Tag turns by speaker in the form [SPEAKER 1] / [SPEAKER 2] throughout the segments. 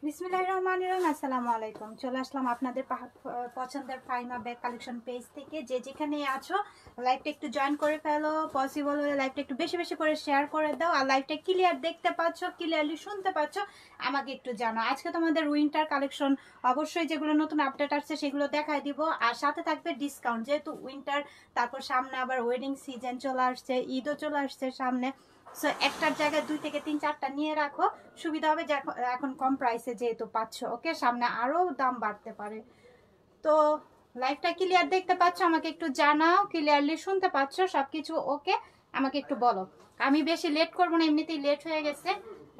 [SPEAKER 1] বিসমিল্লাহিররহমানিররহিম। আসসালামু আলাইকুম। চলে আসলাম আপনাদের পছন্দের ফাইমা ব্যাগ কালেকশন পেজ থেকে। যে যেখানে আছো লাইভটা একটু জয়েন করে ফেলো, পসিবল হলে লাইভটা একটু বেশি বেশি করে শেয়ার করে দাও। আর লাইভটা ক্লিয়ার দেখতে পাচ্ছ, ক্লিয়ারলি শুনতে পাচ্ছ, আমাকে একটু জানো। আজকে তোমাদের উইন্টার কালেকশন অবশ্যই যেগুলো নতুন আপডেট আসছে সেগুলো দেখাই দিব, আর সাথে থাকবে ডিসকাউন্ট। যেহেতু উইন্টার, তারপর সামনে আবার ওয়েডিং সিজন চলে আসছে, ঈদও চলে আসছে সামনে। সো একটার জায়গায় 2 থেকে 3-4টা নিয়ে রাখো, সুবিধা হবে। যে এখন কম প্রাইসে যেহেতু পাচ্ছ, ওকে, সামনে আরো দাম বাড়তে পারে। তো লাইভটা ক্লিয়ার দেখতে পাচ্ছ, আমাকে একটু জানাও, ক্লিয়ারলি শুনতে পাচ্ছ সবকিছু ওকে, আমাকে একটু বলো। আমি বেশি লেট করবো না, এমনিতেই লেট হয়ে গেছে,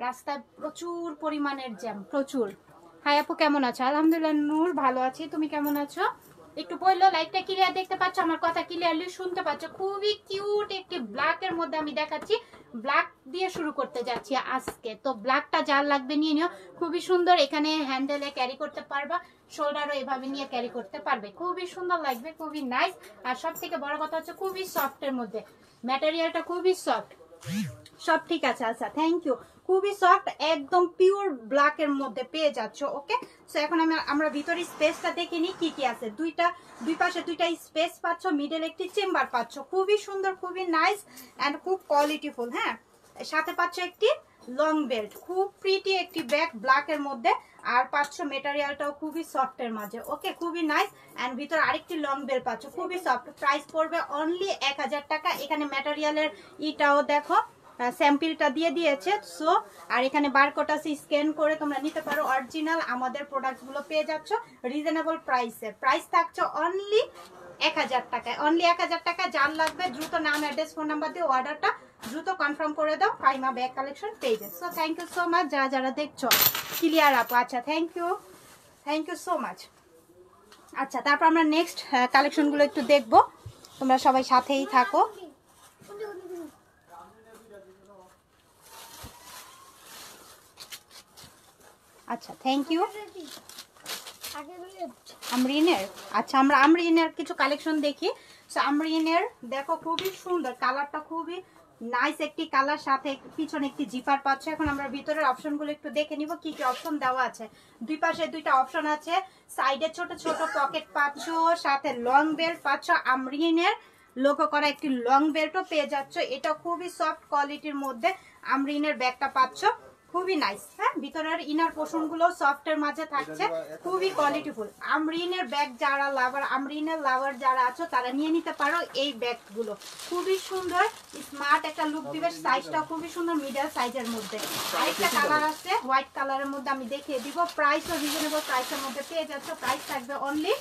[SPEAKER 1] রাস্তায় প্রচুর পরিমাণের জ্যাম, প্রচুর। হাই আপু, কেমন আছো? আলহামদুলিল্লাহ নূর, ভালো আছি, তুমি কেমন আছো? একটু বললো। লাইভটা ক্লিয়ার দেখতে পাচ্ছ, আমার কথা ক্লিয়ারলি শুনতে পাচ্ছ? খুবই কিউট একটি ব্ল্যাকের মধ্যে আমি দেখাচ্ছি, ব্ল্যাক দিয়ে শুরু করতে যাচ্ছি আজকে। তো ব্ল্যাকটা যার লাগবে নিয়ে নিও, খুবই সুন্দর। এখানে হ্যান্ডেলে ক্যারি করতে পারবা, শোল্ডারও এভাবে নিয়ে ক্যারি করতে পারবে, খুবই সুন্দর লাগবে, খুবই নাইস। আর সব থেকে বড় কথা হচ্ছে খুবই সফটের মধ্যে, ম্যাটেরিয়ালটা খুবই সফট। সব ঠিক আছে, আচ্ছা, থ্যাংক ইউ। খুবই সফট, একদম পিওর ব্ল্যাক এর মধ্যে পেয়ে যাচ্ছ ওকে। সো এখন আমরা ভিতরে স্পেসটা দেখে নিই কি কি আছে। দুই পাশে 2টা স্পেস পাচ্ছ, মিডল একটি চেম্বার পাচ্ছ, খুবই সুন্দর, খুবই নাইস এন্ড খুব কোয়ালিটিফুল। হ্যাঁ, সাথে পাচ্ছ একটি লং বেল্ট, খুব প্রিটি একটি ব্যাগ ব্ল্যাক এর মধ্যে। আর পাচ্ছ মেটেরিয়ালটাও খুবই সফট এর মাঝে ওকে, খুবই নাইস। এন্ড ভিতরে আরেকটি লং বেল্ট পাচ্ছ, খুবই সফট। প্রাইস পড়বে অনলি 1000 টাকা। এখানে মেটেরিয়ালের ইটাও দেখো, স্যাম্পলটা দিয়ে দিয়েছে। সো আর এখানে বারকোড আছে, স্ক্যান করে তোমরা নিতে পারো। অরিজিনাল আমাদের প্রোডাক্টগুলো পেয়ে যাচ্ছ রিজনেবল প্রাইসে। প্রাইস থাকছে অনলি 1000 টাকায়, অনলি 1000 টাকা। যার লাগবে দ্রুত নাম, অ্যাড্রেস, ফোন নাম্বার দিয়ে অর্ডারটা দ্রুত কনফার্ম করে দাও ফাইমা ব্যাগ কালেকশন পেজে। So thank you so much যারা দেখছো। ক্লিয়ার আপু, আচ্ছা, থ্যাংক ইউ সো মাচ। আচ্ছা, তারপর আমরা নেক্সট কালেকশনগুলো একটু দেখবো, তোমরা সবাই সাথেই থাকো। আচ্ছা, থ্যাংক ইউ। আমরিনের, আচ্ছা, আমরা আমরিনের কিছু কালেকশন দেখি। সো আমরিনের দেখো, খুবই সুন্দর, কালারটা খুবই নাইস একটি কালার, সাথে পিছনে একটি জিপার পাচ্ছ। এখন আমরা ভিতরের অপশনগুলো একটু দেখে নিব, কি কি অপশন দেওয়া আছে। দুই পাশে 2টা অপশন আছে, সাইডে ছোট ছোট পকেট পাচ্ছ, সাথে লং বেল্ট পাচ্ছ। আমরিনের লোগো করা একটি লং বেল্টও পেয়ে যাচ্ছ। এটা খুবই সফট কোয়ালিটির মধ্যে আমরিনের ব্যাগটা পাচ্ছ, খুবই নাইস। হ্যাঁ, ভিতরের ইনার পোর্শন গুলো সফটের মাঝে থাকছে, খুবই কোয়ালিটিফুল। আমরিনের ব্যাগ যারা লাভার, আমরিনের লাভার যারা আছো তারা নিয়ে নিতে পারো এই ব্যাগগুলো, খুবই সুন্দর, স্মার্ট একটা লুক দিবে। সাইজটা খুবই সুন্দর, মিডল সাইজের মধ্যে। আরেকটা কালার আছে হোয়াইট কালারের মধ্যে, আমি দেখিয়ে দিব। প্রাইসও রিজনেবল প্রাইসের মধ্যে পেয়ে যাচ্ছ। প্রাইস থাকবে অনলি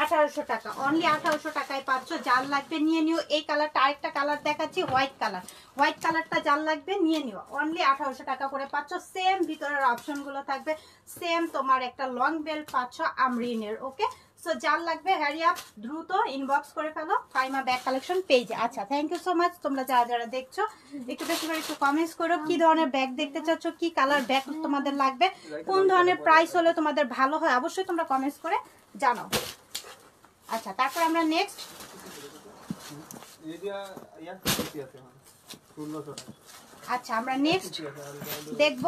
[SPEAKER 1] 1800 টাকা, অনলি 1800 টাকায় পাচ্ছ। যার লাগবে নিয়ে নিও। এই কালারটা, আরেকটা কালার দেখাচ্ছি হোয়াইট কালার, হোয়াইট কালারটা যার লাগবে নিয়ে নিও, অনলি 1800 টাকা করে পাচ্ছ। সেম ভিতরের অপশনগুলো থাকবে সেম। তোমার একটা লং বেল্ট পাচ্ছ আমরিনের ওকে। সো যার লাগবে হ্যারি আপ, দ্রুত ইনবক্স করে ফেলো ফাইমা ব্যাগ কালেকশন পেজে। আচ্ছা, থ্যাংক ইউ সো মাচ। তোমরা যারা দেখছো একটু বেশি করে একটু কমেন্টস করো, কি ধরনের ব্যাগ দেখতে চাচ্ছ, কি কালার ব্যাগ তোমাদের লাগবে, কোন ধরনের প্রাইস হলে তোমাদের ভালো হয়, অবশ্যই তোমরা কমেন্টস করে জানাও। আচ্ছা, তারপর আমরা নেক্সট আচ্ছা আমরা নেক্সট দেখব।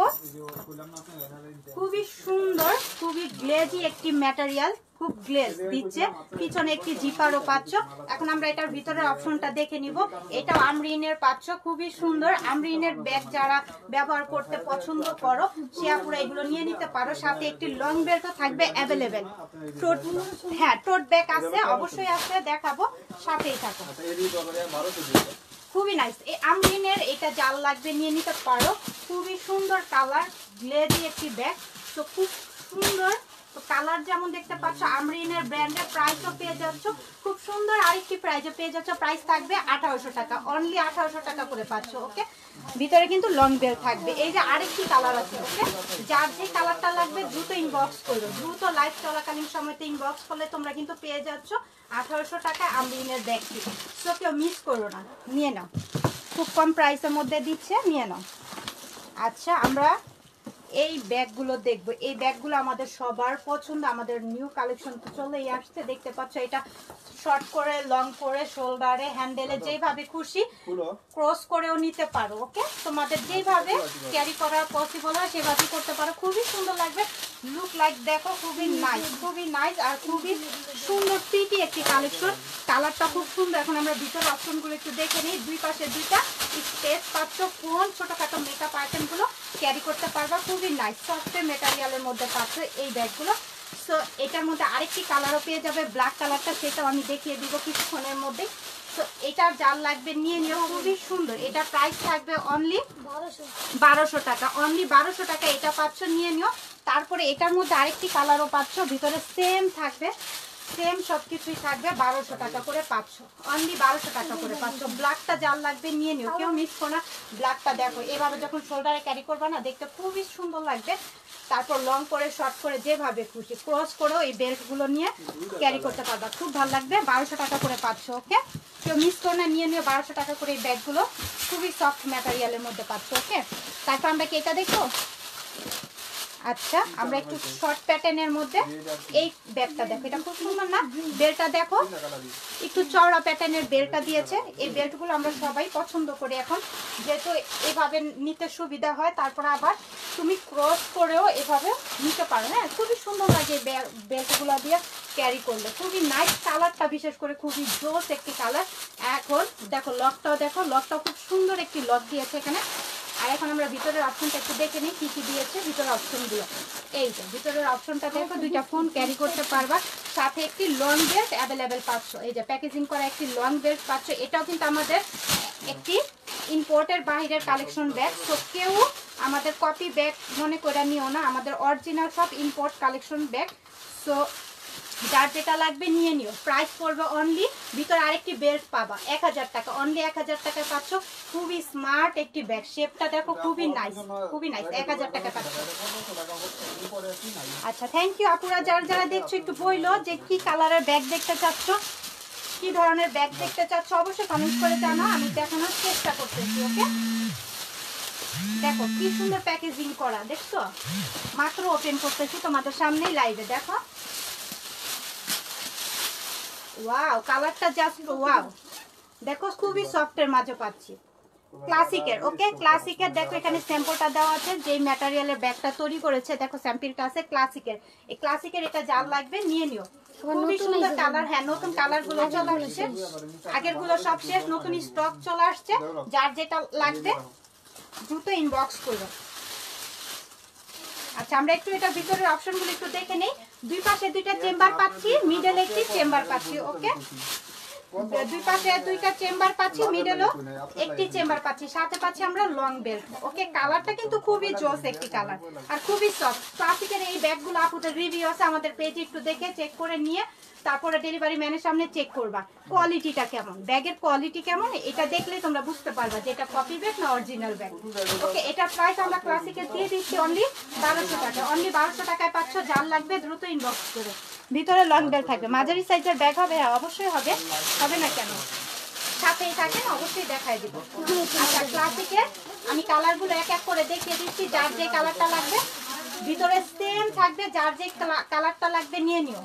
[SPEAKER 1] খুবই সুন্দর, খুবই গ্লেজি একটি ম্যাটেরিয়াল, খুব গ্লেজ দিচ্ছে। পিছনে একটি জিপারও পাচ্ছ। এখন আমরা এটার ভিতরের অপশনটা দেখে নিব। এটা আমরিনের পাচ্ছ, খুবই সুন্দর। আমরিনের ব্যাগ যারা ব্যবহার করতে পছন্দ করো সে আপুরা এগুলো নিয়ে নিতে পারো। সাথে একটি লং বেল্টও থাকবে অ্যাভেলেবেল। টোট, হ্যাঁ, টোট ব্যাগ আছে, অবশ্যই আছে, দেখাবো, সাথেই থাকো। খুবই নাইস এই আমরিনের, এটা জাল লাগবে নিয়ে নিতে পারো। খুবই সুন্দর কালার, গ্লেজি একটি ব্যাগ। তো খুব সুন্দর, তো কালার যেমন দেখতে পাচ্ছ আমরিনের ব্র্যান্ডের। প্রাইসও পেয়ে যাচ্ছ খুব সুন্দর, আরেকটি প্রাইসও পেয়ে যাচ্ছ। প্রাইস থাকবে 1800 টাকা, অনলি 1800 টাকা করে পাচ্ছ ওকে। ভিতরে কিন্তু লং বেল্ট থাকবে। এই যে আরেকটি কালার আছে ওকে, যার যে কালারটা লাগবে দ্রুত ইনবক্স করো, দ্রুত লাইভ চলাকালীন সময়তে ইনবক্স করলে তোমরা কিন্তু পেয়ে যাচ্ছ 1800 টাকা আমরিনের ব্যাগটি। সো কেউ মিস করো না, নিয়ে নাও, খুব কম প্রাইসের মধ্যে দিচ্ছে, নিয়ে নাও। আচ্ছা, আমরা এই ব্যাগগুলো দেখবো, এই ব্যাগগুলো আমাদের সবার পছন্দ, আমাদের নিউ কালেকশন তো চলেই আসছে, দেখতে পাচ্ছ। এটা শর্ট করে, লং করে, শোল্ডারে, হ্যান্ডেলে যেভাবে খুশি ক্রস করেও নিতে পারো। ওকে, তোমাদের যেভাবে ক্যারি করা পসিবল হয় সেভাবেই করতে পারো। খুবই সুন্দর লাগবে, লুক লাইক দেখো, খুবই নাইস, খুবই নাইস আর খুবই সুন্দর প্রিটি একটি কালেকশন। কালারটা খুব সুন্দর। এখন আমরা ভিতর অপশনগুলো একটু দেখে নিই। দুই পাশে দুইটা স্পেস পাচ্ছ, ফোন ছোটখাটো মেকআপ আইটেমগুলো ক্যারি করতে পারবা। খুবই নাইস সফট মেটেরিয়ালের মধ্যে পাচ্ছ এই ব্যাগগুলো। সো এটার মধ্যে আরেকটি কালারও পেয়ে যাবে, ব্ল্যাক কালারটা, সেটাও আমি দেখিয়ে দিব কিছুক্ষণের মধ্যে। তো এটার যার লাগবে নিয়ে নিও, খুবই সুন্দর। এটা প্রাইস থাকবে অনলি 1200 টাকা, অনলি 1200 টাকা এটা পাচ্ছ, নিয়ে নিও। তারপরে এটার মধ্যে আরেকটি কালারও পাচ্ছ, ভিতরে সেম থাকবে, সেম সবকিছুই থাকবে, 1200 টাকা করে পাচ্ছ, অনলি 1200 টাকা করে পাচ্ছ। ব্ল্যাকটা যার লাগবে নিয়ে নিও, কেউ মিস করো না। ব্ল্যাকটা দেখো, এভাবে যখন শোল্ডারে ক্যারি করবা না, দেখতে খুবই সুন্দর লাগবে। তারপর লং করে, শর্ট করে, যেভাবে খুশি ক্রস করেও এই বেল্টগুলো নিয়ে ক্যারি করতে পারবা, খুব ভালো লাগবে। 1200 টাকা করে পাচ্ছ। ওকে, কেউ মিস করো না, নিয়ে নিও। 1200 টাকা করে এই ব্যাগগুলো খুবই সফট ম্যাটেরিয়ালের মধ্যে পাচ্ছ। ওকে, তারপর আমরা কি এটা দেখো। আচ্ছা, আমরা একটু শর্ট প্যাটার্নের মধ্যে এই ব্যাগটা দেখো, এটা খুব সুন্দর না? বেল্টটা দেখো, একটু চওড়া প্যাটার্নের বেল্টটা দিয়েছে। এই বেল্টগুলো আমরা সবাই পছন্দ করি এখন, যেহেতু এভাবে নিতে সুবিধা হয়। তারপর আবার তুমি ক্রস করেও এভাবে নিতে পারো। হ্যাঁ, খুবই সুন্দর লাগে বেল্টগুলো দিয়ে ক্যারি করলে, খুবই নাইস। কালারটা বিশেষ করে খুবই জোস একটি কালার। এখন দেখো লকটাও দেখো, লকটাও খুব সুন্দর একটি লক দিয়েছে এখানে। আর এখন আমরা ভিতরের অপশনটা একটু দেখে নিই কি কি দিয়েছে ভিতরের অপশন দিয়ে। এই যে ভিতরের অপশনটা দেখো, দুইটা ফোন ক্যারি করতে পারবা, সাথে একটি লং বেল্ট অ্যাভেলেবেল পাচ্ছ। এই যে প্যাকেজিং করা একটি লং বেল্ট পাচ্ছ। এটাও কিন্তু আমাদের একটি ইম্পোর্টের বাইরের কালেকশন ব্যাগ। তো কেউ আমাদের কপি ব্যাগ মনে করে নিও না, আমাদের অরিজিনাল সব ইম্পোর্ট কালেকশন ব্যাগ। সো যার যেটা লাগবে নিয়ে নিও। প্রাইস পড়বে অনলি, ভিতরে আরেকটি বেল্ট পাবা 1000 টাকা, অনলি 1000 টাকায় পাচ্ছ। খুবই স্মার্ট একটি ব্যাগ, শেপটা দেখো, খুবই নাইস, খুবই নাইস। 1000 টাকা পাচ্ছ। আচ্ছা, থ্যাংক ইউ আপুরা। যারা যারা দেখছো একটু বইলো যে কি কালারের ব্যাগ দেখতে চাচ্ছ, কি ধরনের ব্যাগ দেখতে চাচ্ছ, অবশ্যই কমেন্ট করে জানাও, আমি দেখানোর চেষ্টা করতেছি। ওকে, দেখো কি সুন্দর প্যাকেজিং করা, দেখছো? মাত্র ওপেন করতেছি তোমাদের সামনেই লাইভে, দেখো। ওয়াও, কালারটা জাস্ট ওয়াও, দেখো খুবই সফটের মাঝে পাচ্ছি, ক্লাসিকের। ওকে, ক্লাসিকের দেখো এখানে স্যাম্পলটা দেওয়া আছে, যে ম্যাটেরিয়ালের ব্যাগটা তৈরি করেছে দেখো স্যাম্পলটা আছে ক্লাসিকের। এই ক্লাসিকের এটা যার লাগবে নিয়ে নিও, খুবই সুন্দর কালার। হ্যাঁ, নতুন কালার গুলো চলে আসছে, আগের গুলো সব শেষ, নতুন স্টক চলে আসছে। যার যেটা লাগবে দ্রুত ইনবক্স করো। আচ্ছা, আমরা একটু এটা ভিতরের অপশনগুলো একটু দেখে নেই। দুই পাশে দুইটা চেম্বার পাচ্ছি, মিডলে একটি চেম্বার পাচ্ছি। ওকে, দুই পাশে দুইটা চেম্বার পাচ্ছি, মিডলও একটি চেম্বার পাচ্ছি, সাথে পাচ্ছি আমরা লং বেল্ট। ওকে, কালারটা কিন্তু খুবই জোস একটি কালার আর খুবই সফট। ক্লাসিকের এই ব্যাগগুলো আপুদের রিভিউ আছে আমাদের পেজে, একটু দেখে চেক করে নিয়ে তারপরে ডেলিভারি ম্যানের সামনে চেক করবা কোয়ালিটিটা কেমন, ব্যাগের কোয়ালিটি কেমন, এটা দেখলেই তোমরা বুঝতে পারবা যে এটা কপি ব্যাগ না অরিজিনাল ব্যাগ। ওকে, এটার প্রাইস আমরা ক্লাসিকের দিয়ে দিচ্ছি অনলি 1200 টাকা, অনলি 1200 টাকায় পাচ্ছ। যার লাগবে দ্রুত ইনবক্স করে। ভিতরে লং বেল্ট থাকবে, মাঝারি সাইজের ব্যাগ হবে, হ্যাঁ অবশ্যই হবে, হবে না কেন, সাথেই থাকে, অবশ্যই দেখাই দিব। আচ্ছা, ক্লাসিকের আমি কালারগুলো এক এক করে দেখিয়ে দিচ্ছি, যার যে কালারটা লাগবে ভিতরে সেম থাকবে, যার যে কালারটা লাগবে নিয়ে নিও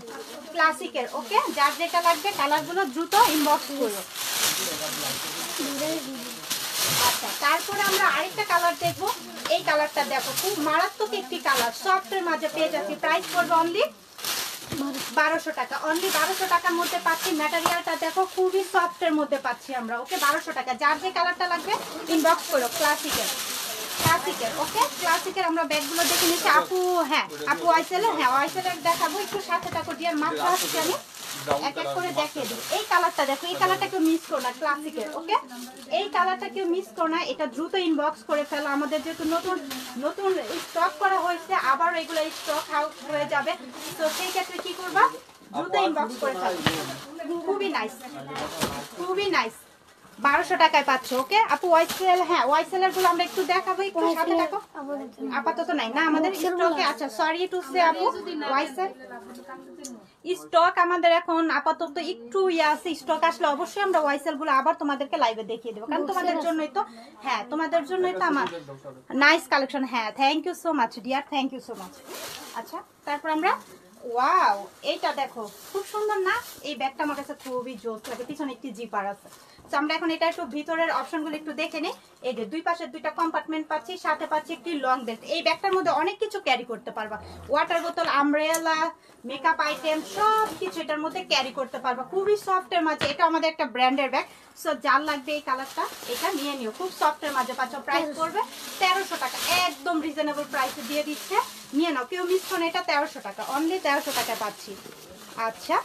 [SPEAKER 1] ক্লাসিকের। ওকে, যার যেটা লাগবে কালারগুলো দ্রুত ইনবক্স করো। আচ্ছা, তারপরে আমরা আরেকটা কালার দেখবো। এই কালারটা দেখো, খুব মারাত্মক একটি কালার, সফটের মাঝে পেয়ে যাচ্ছি। প্রাইস পড়বে অনলি 1200 টাকা, অনলি 1200 টাকার মধ্যে পাচ্ছি। ম্যাটেরিয়ালটা দেখো, খুবই সফটের মধ্যে পাচ্ছি আমরা। ওকে, 1200 টাকা, যার যে কালারটা লাগবে ইনবক্স করো। ক্লাসিকের, ক্লাসিকের। ওকে, ক্লাসিকের আমরা ব্যাগগুলো দেখে নিচ্ছি। আপু, হ্যাঁ আপু ওয়াইসেলের, হ্যাঁ ওয়াইসেলের দেখাবো, একটু সাথে থাকো ডিয়ার, মাত্র আসছে, আমি এক এক করে দেখিয়ে দিই। এই কালারটা দেখো, এই কালারটা কেউ মিস করো না, ক্লাসিকের। ওকে, এই কালারটা কেউ মিস করো না, এটা দ্রুত ইনবক্স করে ফেলো। আমাদের যেহেতু নতুন নতুন স্টক করা হয়েছে, আবার এগুলো স্টক আউট হয়ে যাবে, তো সেই ক্ষেত্রে কি করবা, দ্রুত ইনবক্স করে ফেলো। খুবই নাইস, খুবই নাইস, 1200 টাকায় পাচ্ছ। ওকে আপু, ওয়াইসেল, হ্যাঁ ওয়াইসেলের গুলো আমরা একটু দেখাবো, একটু সাথে থাকো। আপাতত নাই না আমাদের স্টকে। আচ্ছা, সরি টু সে আপু, ওয়াইসেল স্টক আমাদের এখন আপাতত একটু আছে, স্টক আসলে অবশ্যই আমরা ওয়াইসেল গুলো আবার তোমাদেরকে লাইভে দেখিয়ে দেবো, কারণ তোমাদের জন্যই তো, হ্যাঁ তোমাদের জন্যই তো আমার নাইস কালেকশন। হ্যাঁ thank you so much dear, thank you so much. আচ্ছা তারপর আমরা, ওয়াও এইটা দেখো খুব সুন্দর না, এই ব্যাগটা আমার কাছে খুবই জোস লাগে, পিছনে একটি জিপার আছে। তো আমরা এখন এটা একটু ভিতরের অপশনগুলো একটু দেখে নিই। এই যে দুই পাশে দুইটা কম্পার্টমেন্ট পাচ্ছি, সাথে পাচ্ছি একটি লং বেল্ট। এই ব্যাগটার মধ্যে অনেক কিছু ক্যারি করতে পারবা, ওয়াটার বোতল, আমব্রেলা, মেকআপ আইটেম সব কিছু এটার মধ্যে ক্যারি করতে পারবা। খুবই সফটের মাঝে, এটা আমাদের একটা ব্র্যান্ডের ব্যাগ। সো যার লাগবে এই কালারটা এটা নিয়ে নিও, খুব সফটের মাঝে পাচ্ছ। প্রাইস পড়বে 1300 টাকা, একদম রিজনেবল প্রাইসে দিয়ে দিচ্ছে, নিয়ে নাও, কেউ মিস করো। এটা 1300 টাকা, অনলি 1300 টাকা পাচ্ছি। আচ্ছা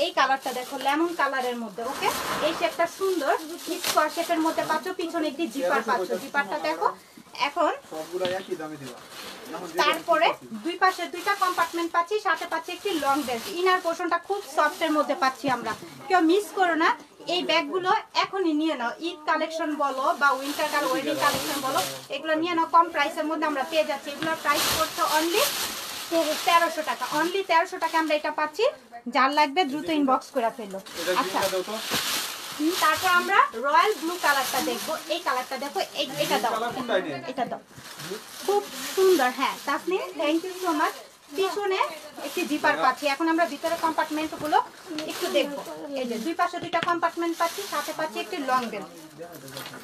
[SPEAKER 1] এই কালারটা দেখো, লেমন কালারের মধ্যে, ওকে এই শেপটা সুন্দর, স্কোয়ার শেপের মধ্যে পাচ্ছ, পিছনে একটি জিপার পাচ্ছ, জিপারটা দেখো। এখন
[SPEAKER 2] সবগুলো একই দামে দিবা।
[SPEAKER 1] তারপরে দুই পাশে দুইটা কম্পার্টমেন্ট পাচ্ছি, সাথে পাচ্ছি একটি লং বেল্ট। ইনার পোর্শনটা খুব সফটের মধ্যে পাচ্ছি আমরা, কেউ মিস করো না। এই ব্যাগগুলো এখনই নিয়ে নাও, ঈদ কালেকশন বলো বা উইন্টার কাল ওয়েডিং কালেকশন বলো, এগুলো নিয়ে নাও, কম প্রাইসের মধ্যে আমরা পেয়ে যাচ্ছি। এগুলোর প্রাইস পড়ছে অনলি 1300 টাকা, অনলি 1300 টাকা আমরা এটা পাচ্ছি। যার লাগবে দ্রুত ইনবক্স করে ফেলো। আচ্ছা তারপর আমরা রয়্যাল ব্লু কালারটা দেখবো, এই কালারটা দেখো, এটা দাও, এটা দাও, খুব সুন্দর। হ্যাঁ Tasnim thank you so much. পিছনে একটি জিপার পাচ্ছি। এখন আমরা ভিতরে কম্পার্টমেন্ট গুলো একটু দেখবো। এই যে দুই পাশে দুইটা কম্পার্টমেন্ট পাচ্ছি, সাথে পাচ্ছি একটি লং বেল্ট,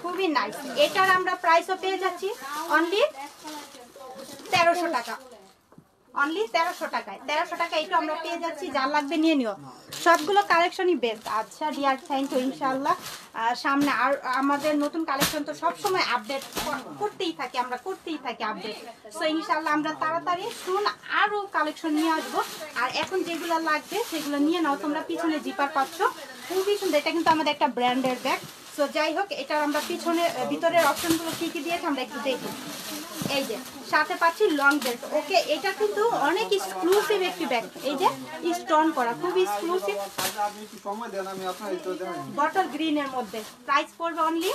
[SPEAKER 1] খুবই নাইস। এটার আমরা প্রাইসও পেয়ে যাচ্ছি অনলি 1300 টাকা, অনলি 1300 টাকায়। 1300 টাকা এটা আমরা পেয়ে যাচ্ছি, যার লাগবে নিয়ে নিও, সবগুলো কালেকশনই বেস্ট। আচ্ছা ডিয়ার থ্যাংক ইউ। ইনশাআল্লাহ সামনে আর আমাদের নতুন কালেকশন তো সবসময় আপডেট করতেই থাকি, আমরা করতেই থাকি আপডেট। সো ইনশাআল্লাহ আমরা তাড়াতাড়ি শুন আরও কালেকশন নিয়ে আসবো। আর এখন যেগুলো লাগবে সেগুলো নিয়ে নাও তোমরা। পিছনে জিপার পাচ্ছ, খুবই সুন্দর, এটা কিন্তু আমাদের একটা ব্র্যান্ডের ব্যাগ। সো যাই হোক, এটার আমরা পিছনে ভিতরের অপশনগুলো কি কি দিয়েছে আমরা একটু দেখি। এই যে সাথে পাচ্ছি লং বেল্ট, ওকে এটা কিন্তু অনেক এক্সক্লুসিভ একটি ব্যাগ, এই যে স্টোন করা, খুব এক্সক্লুসিভ, বটল গ্রিনের মধ্যে। প্রাইস পড়বে অনলি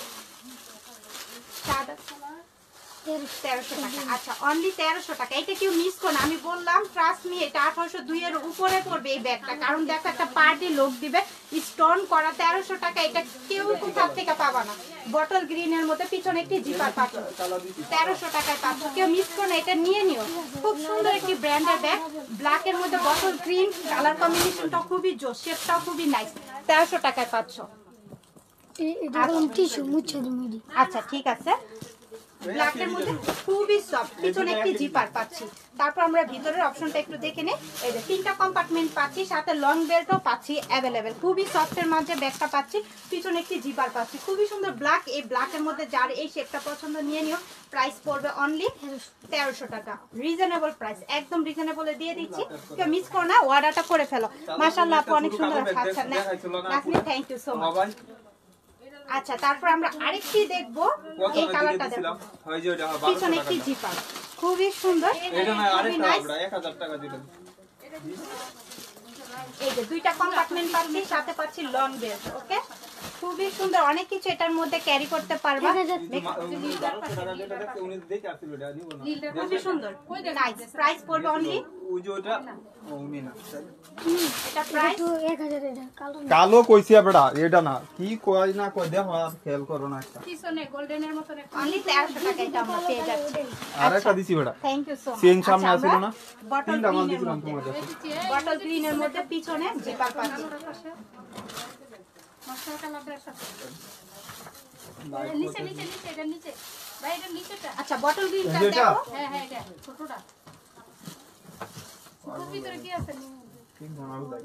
[SPEAKER 1] 1300 টাকা। আচ্ছা অনলি 1300 টাকা, এটা কেউ মিস করো না, আমি বললাম ট্রাস্ট মি, এটা 1802 এর উপরে পড়বে এই ব্যাগটা, কারণ দেখো একটা পার্টি লোক দিবে, স্টোন করা 1300 টাকা, এটা কেউ কোথাও থেকে পাবা না। বটল গ্রিনের মধ্যে পিছনে একটি জিপার পাচ্ছ, 1300 টাকায় পাচ্ছ, কেউ মিস করো না, এটা নিয়ে নিও। খুব সুন্দর একটি ব্র্যান্ডের ব্যাগ, ব্ল্যাক এর মধ্যে বটল গ্রিন, কালার কম্বিনেশনটা খুবই জোস, শেপটাও খুবই নাইস, 1300 টাকায় পাচ্ছ। আচ্ছা ঠিক আছে, ব্ল্যাকের মধ্যে খুবই সফট, পিছনে একটি জিপার পাচ্ছি। তারপর আমরা ভিতরের অপশনটা একটু দেখে নেই। এই যে তিনটা কম্পার্টমেন্ট পাচ্ছি, সাথে লং বেল্টও পাচ্ছি অ্যাভেলেবেল, খুবই সফটের মাঝে ব্যাগটা পাচ্ছি, পিছনে একটি জিপার পাচ্ছি, খুবই সুন্দর ব্ল্যাক। এই ব্ল্যাকের মধ্যে যার এই শেপটা পছন্দ নিয়ে নিও, প্রাইস পড়বে অনলি 1300 টাকা, রিজনেবল প্রাইস, একদম রিজনেবলে দিয়ে দিচ্ছি, কেউ মিস করো না, অর্ডারটা করে ফেলো। মাশাআল্লাহ আপু অনেক সুন্দর আছে। আচ্ছা Nasmin thank you so much. আচ্ছা তারপর আমরা আরেকটি দেখবো, এই কালারটা দেখো, পিছনে একটি জিপার, খুবই সুন্দর, খুবই নাইস। এই যে দুইটা কম্পার্টমেন্ট পাচ্ছি, সাথে পাচ্ছি লং বেল্ট, ওকে খুবই সুন্দর, অনেক কিছু এটার মধ্যে ক্যারি করতে পারবা, খুবই সুন্দর নাইস। প্রাইস পড়বে অনলি,
[SPEAKER 2] কালো কইছি বেটা, এটা না কি কই না কই দেখো আর খেয়াল করো না, একটা
[SPEAKER 1] পিছনে গোল্ডেনের মত অনলি 1300 টাকা এটা আমরা পেয়ে যাচ্ছি।
[SPEAKER 2] আরেকটা দিছি বেটা,
[SPEAKER 1] thank you so much.
[SPEAKER 2] Chain সামনে আছিল না,
[SPEAKER 1] বটল
[SPEAKER 2] তিনটা মাল
[SPEAKER 1] গ্রিনের
[SPEAKER 2] দিছিলাম
[SPEAKER 1] মধ্যে,
[SPEAKER 2] তোমাদের,
[SPEAKER 1] বটল গ্রিনের মধ্যে পিছনে জিপার পাচ্ছি,
[SPEAKER 3] নিচে নিচে নিচে এটা নিচে ভাই, এটা নিচেটা।
[SPEAKER 1] আচ্ছা বটল গ্রিনটা
[SPEAKER 2] এটা?
[SPEAKER 1] দেখো,
[SPEAKER 3] হ্যাঁ হ্যাঁ এটা ছোটটা, ছোটর ভিতরে কি আছে?
[SPEAKER 2] ঠিক জানাবো দাই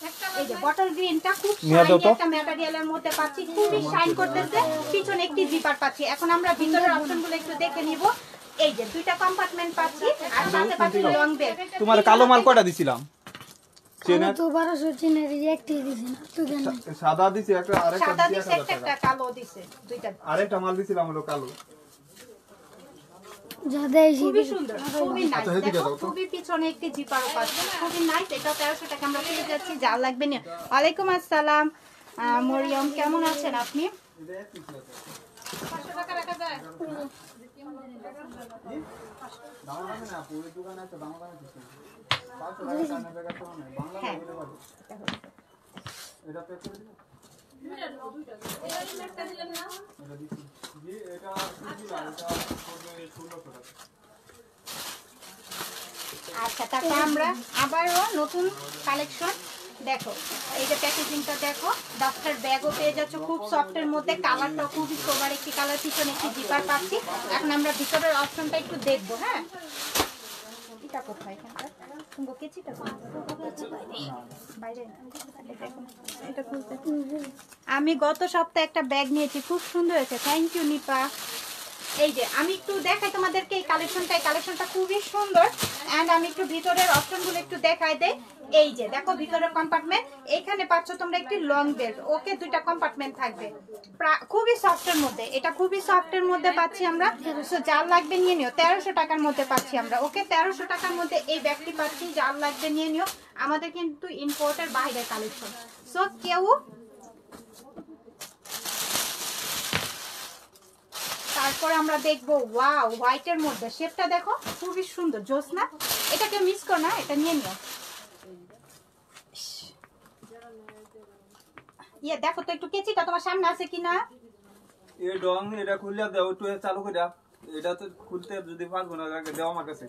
[SPEAKER 3] একটা
[SPEAKER 1] এই যে বটল গ্রিনটা খুব
[SPEAKER 2] নিয়ে দাও
[SPEAKER 1] শাইনি
[SPEAKER 2] তো।
[SPEAKER 1] একটা ম্যাটেরিয়ালের মধ্যে পাচ্ছি, খুবই শাইন করতেছে, পিছনে একটি জিপার পাচ্ছি। এখন আমরা ভিতরের অপশনগুলো একটু দেখে নিব। এই যে দুইটা কম্পার্টমেন্ট পাচ্ছি, আর সাথে পাচ্ছি লং বেল্ট।
[SPEAKER 2] তোমার কালো মাল কয়টা দিছিলাম? চেনের
[SPEAKER 4] তো 1200 চেনের একটি দিছি না তো জানি
[SPEAKER 2] সাদা দিছি একটা, আরেকটা
[SPEAKER 1] সাদা
[SPEAKER 2] দিছি
[SPEAKER 1] দিছে
[SPEAKER 2] 1000 টাকা,
[SPEAKER 1] একটা, কালো দিছে দুইটা,
[SPEAKER 2] আরেকটা মাল দিছিলাম হলো কালো।
[SPEAKER 4] যা দেইছি
[SPEAKER 1] খুবই সুন্দর, খুবই নাইস।
[SPEAKER 2] আচ্ছা, এদিকে
[SPEAKER 1] দেখো
[SPEAKER 2] দাও তো।
[SPEAKER 1] খুবই পিছনে একটি জিপারও পাচ্ছি, খুবই নাইস। এটা 1300 টাকা আমরা পেয়ে যাচ্ছি, যার লাগবে নিয়ে। ওয়ালাইকুম আসসালাম মরিয়ম, কেমন আছেন আপনি?
[SPEAKER 3] 500 টাকা রাখা যায়?
[SPEAKER 2] দাম দামে না পুরো দোকানে আছে দাম দামে কিছু 500 টাকা কানে টাকা তো না বাংলা
[SPEAKER 1] হ্যাঁ।
[SPEAKER 2] বলে পাবো এটা পেক করে দিন এটা দিছি জি এটা কি না এটা পড়বে 1600 টাকা
[SPEAKER 1] আচ্ছা, তারপর আমরা আবারও নতুন কালেকশন দেখো, এই যে প্যাকেজিংটা দেখো, ডাস্টার ব্যাগও পেয়ে যাচ্ছ খুব সফটের মধ্যে, কালারটা খুবই সোবার একটি কালার, পিছনে একটি জিপার পাচ্ছি। এখন আমরা ভিতরের অপশনটা একটু দেখবো। হ্যাঁ, এটা কোথায় এখানকার তুমি কেচিটা বাইরে এটা খুলতে। আমি গত সপ্তাহে একটা ব্যাগ নিয়েছি, খুব সুন্দর হয়েছে, থ্যাংক ইউ নিপা। এই যে আমি একটু দেখাই তোমাদেরকে এই কালেকশনটা খুবই সুন্দর। এন্ড আমি একটু ভিতরের অপশনগুলো একটু দেখাই দেই। এই যে দেখো ভিতরের কম্পার্টমেন্ট, এখানে পাচ্ছ তোমরা একটি লং বেল্ট, ওকে, দুইটা কম্পার্টমেন্ট থাকবে, খুবই সফটের মধ্যে, এটা খুবই সফটের মধ্যে পাচ্ছি আমরা। সো যার লাগবে নিয়ে নিও, 1300 টাকার মধ্যে পাচ্ছি আমরা, ওকে, 1300 টাকার মধ্যে এই ব্যাগটি পাচ্ছি, যার লাগবে নিয়ে নিও। আমাদের কিন্তু ইম্পোর্টের বাইরে কালেকশন। সো কেউ তারপরে আমরা দেখবো ওয়াও হোয়াইটের মধ্যে, শেপটা দেখো খুবই সুন্দর, জোসনা, এটাকে মিস করো না, এটা নিয়ে নিও। ইয়ে দেখো তো একটু কেচিটা তোমার সামনে আছে কিনা।
[SPEAKER 2] এই ডং এটা খুললে দাও একটু চালু করে দাও, এটা তো খুলতে যদি পারবো না আগে দাও আমার কাছে।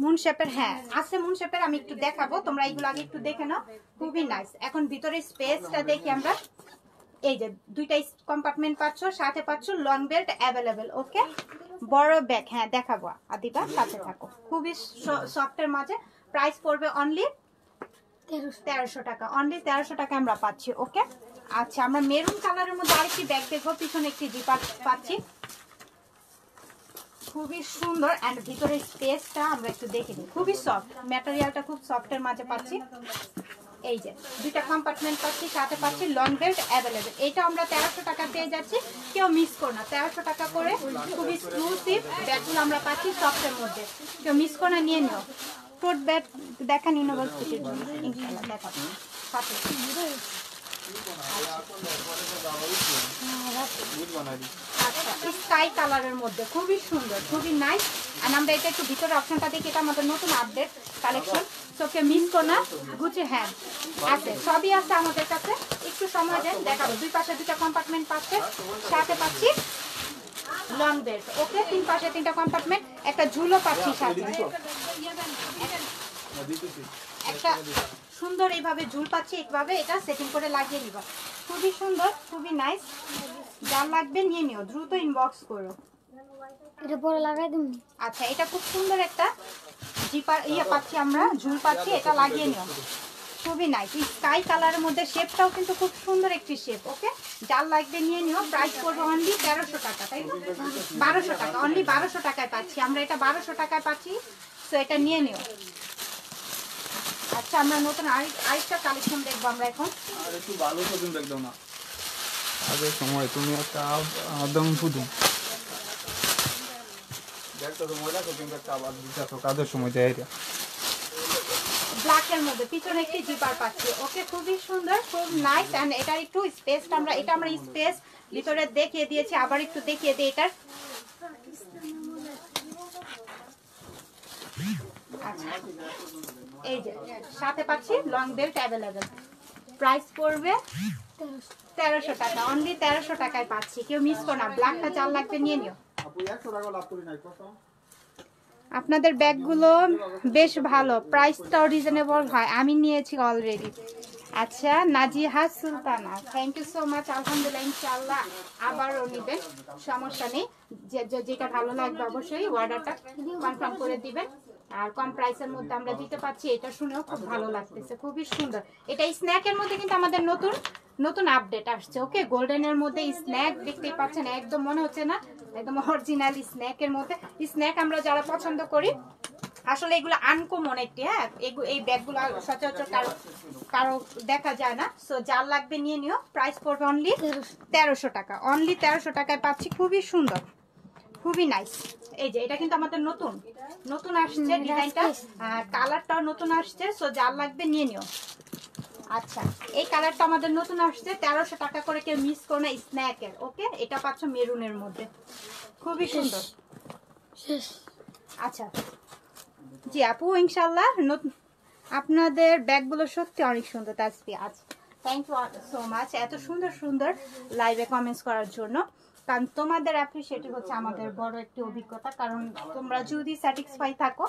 [SPEAKER 1] মুন শেপের, হ্যাঁ আছে মুন শেপের, আমি একটু দেখাবো, তোমরা এগুলো আগে একটু দেখে নাও, খুবই নাইস। এখন ভিতরে স্পেসটা দেখি আমরা। এই যে দুইটা কম্পার্টমেন্ট পাচ্ছ, সাথে পাচ্ছ লং বেল্ট অ্যাভেলেবেল, ওকে, বড় ব্যাগ, হ্যাঁ দেখাবো আদিবা, সাথে থাকো, খুবই সফটের মাঝে। প্রাইস পড়বে অনলি 1300 টাকা, অনলি 1300 টাকা আমরা পাচ্ছি, ওকে। আচ্ছা, আমরা মেরুন কালারের মধ্যে আরেকটি ব্যাগ দেখবো, পিছনে একটি জিপার পাচ্ছি, খুবই সুন্দর। এন্ড ভিতরের স্পেসটা আমরা একটু দেখে নিই, খুবই সফট, ম্যাটেরিয়ালটা খুব সফটের মাঝে পাচ্ছি। এই যে দুইটা কম্পার্টমেন্ট পাচ্ছি, সাথে পাচ্ছি লং বেল্ট অ্যাভেলেবেল, এটা আমরা 1300 টাকা পেয়ে যাচ্ছি, কেউ মিস করো না, 1300 টাকা করে খুব এক্সক্লুসিভ ব্যাগগুলো আমরা পাচ্ছি সফটের মধ্যে, কেউ মিস করে না, নিয়ে নিও। টোট ব্যাগ দেখান ইউনিভার্সিটির জন্য, ইনশাআল্লাহ দেখাবো সাথে। আচ্ছা, স্কাই কালারের মধ্যে খুবই সুন্দর, খুবই নাইস। আর আমরা এটা একটু ভিতরে অপশনটা দেখি, এটা আমাদের নতুন আপডেট কালেকশন, সবকে মিস করো না, গুছে, হ্যাঁ আছে, সবই আছে আমাদের কাছে, একটু সময় দেন দেখাবো। দুই পাশে দুইটা কম্পার্টমেন্ট পাচ্ছে, সাথে পাচ্ছি লং বেল্ট, ওকে, তিন পাশে তিনটা কম্পার্টমেন্ট, একটা ঝুলো পাচ্ছি সাথে, একটা সুন্দর এইভাবে ঝুল পাচ্ছি, এইভাবে এটা সেটিং করে লাগিয়ে নিবা, খুবই সুন্দর, খুবই নাইস। যার লাগবে নিয়ে নিও, দ্রুত ইনবক্স করো।
[SPEAKER 4] এটা পরে লাগাই দিন।
[SPEAKER 1] আচ্ছা, এটা খুব সুন্দর একটা জিপার পাচ্ছি আমরা, ঝুল পাচ্ছি, এটা লাগিয়ে নিও, খুবই নাইস। স্কাই কালারের মধ্যে শেপটাও কিন্তু খুব সুন্দর একটি শেপ, ওকে, যার লাগবে নিয়ে নিও। প্রাইস পড়বে অনলি 1300 টাকা, তাই না, 1200 টাকা, অনলি 1200 টাকায় পাচ্ছি আমরা, এটা 1200 টাকায় পাচ্ছি, তো এটা নিয়ে নিও। আচ্ছা, আমরা নতুন আরেকটা কালেকশন দেখবো আমরা এখন।
[SPEAKER 2] আর একটু ভালো শপিং ব্যাগ দাও না, আগে সময় তুমি একটা একদম শুধু ব্যাগটা তো মজা শপিং ব্যাগটা আবার দিতে তো কাজের সময় দেয় এটা
[SPEAKER 1] ব্ল্যাকের মধ্যে, পিছনে একটি জিপার পাচ্ছি, ওকে, খুবই সুন্দর, খুব নাইস। এন্ড এটার একটু স্পেসটা আমরা, এটা আমরা স্পেস ভিতরে দেখিয়ে দিয়েছি, আবার একটু দেখিয়ে দিই এটার। আচ্ছা, এই যে সাথে পাচ্ছি লং বেল্ট অ্যাভেলেবেল, প্রাইস পড়বে 1300 টাকা, অনলি 1300 টাকায় পাচ্ছি, কেউ মিস করো না, ব্ল্যাকটা যার লাগবে নিয়ে নিও।
[SPEAKER 2] আপু 100 টাকা লাভ করি নাই কত।
[SPEAKER 1] আপনাদের ব্যাগগুলো বেশ ভালো, প্রাইসটাও রিজনেবল হয়, আমি নিয়েছি অলরেডি। আচ্ছা, Naziha Sultana, thank you so much, আলহামদুলিল্লাহ, ইনশাআল্লাহ আবারও নেবেন, সমস্যা নেই, যেটা ভালো লাগবে অবশ্যই অর্ডারটা কনফার্ম করে দিবেন। আর কম প্রাইসের মধ্যে আমরা দিতে পাচ্ছি, এটা শুনেও খুব ভালো লাগতেছে, খুবই সুন্দর। এটা স্ন্যাকের মধ্যে কিন্তু আমাদের নতুন আপডেট আসছে, ওকে, গোল্ডেনের মধ্যে স্ন্যাক দেখতেই পাচ্ছেন, একদম মনে হচ্ছে না, একদম অরিজিনাল স্ন্যাকের মধ্যে। স্ন্যাক আমরা যারা পছন্দ করি, আসলে এগুলো আনকমন একটি, হ্যাঁ, এই ব্যাগগুলো সচরাচর কারো দেখা যায় না, সো যার লাগবে নিয়ে নিও। প্রাইস পড়বে অনলি 1300 টাকা, অনলি 1300 টাকায় পাচ্ছি, খুবই সুন্দর, খুবই নাইস। এই যে এটা কিন্তু আমাদের নতুন আসছে ডিজাইনটা, কালারটাও নতুন আসছে, সো যার লাগবে নিয়ে নিও। আচ্ছা, এই কালারটা আমাদের নতুন আসছে, 1300 টাকা করে, কেউ মিস করো না, স্ন্যাকের, ওকে, এটা পাচ্ছ মেরুনের মধ্যে, খুবই সুন্দর,
[SPEAKER 4] শেষ।
[SPEAKER 1] আচ্ছা জি আপু ইনশাল্লাহ আপনাদের ব্যাগগুলো সত্যি অনেক সুন্দর তাসফি। আচ্ছা থ্যাংক ইউ সো মাচ এত সুন্দর সুন্দর লাইভে কমেন্টস করার জন্য, কারণ তোমাদের অ্যাপ্রিসিয়েটিভ হচ্ছে আমাদের বড় একটি অভিজ্ঞতা। কারণ তোমরা যদি স্যাটিসফাই থাকো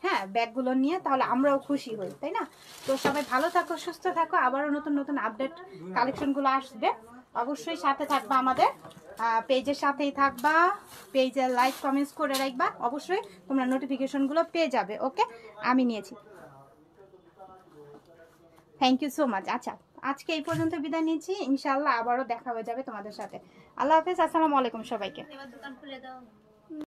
[SPEAKER 1] হ্যাঁ ব্যাগগুলো নিয়ে, তাহলে আমরাও খুশি হই, তাই না? তো সবাই ভালো থাকো, সুস্থ থাকো, আবারও নতুন নতুন আপডেট কালেকশনগুলো আসবে। অবশ্যই সাথে থাকবা, আমাদের পেজের সাথেই থাকবা, পেজের লাইক কমেন্টস করে রাখবা, অবশ্যই তোমরা নোটিফিকেশনগুলো পেয়ে যাবে। ওকে আমি নিয়েছি, থ্যাংক ইউ সো মাচ। আচ্ছা আজকে এই পর্যন্ত বিদায় নিচ্ছি, ইনশাআল্লাহ আবারও দেখা হয়ে যাবে তোমাদের সাথে। আল্লাহ হাফেজ, আসসালামু আলাইকুম সবাইকে।
[SPEAKER 3] এবার দোকান খুলে দাও।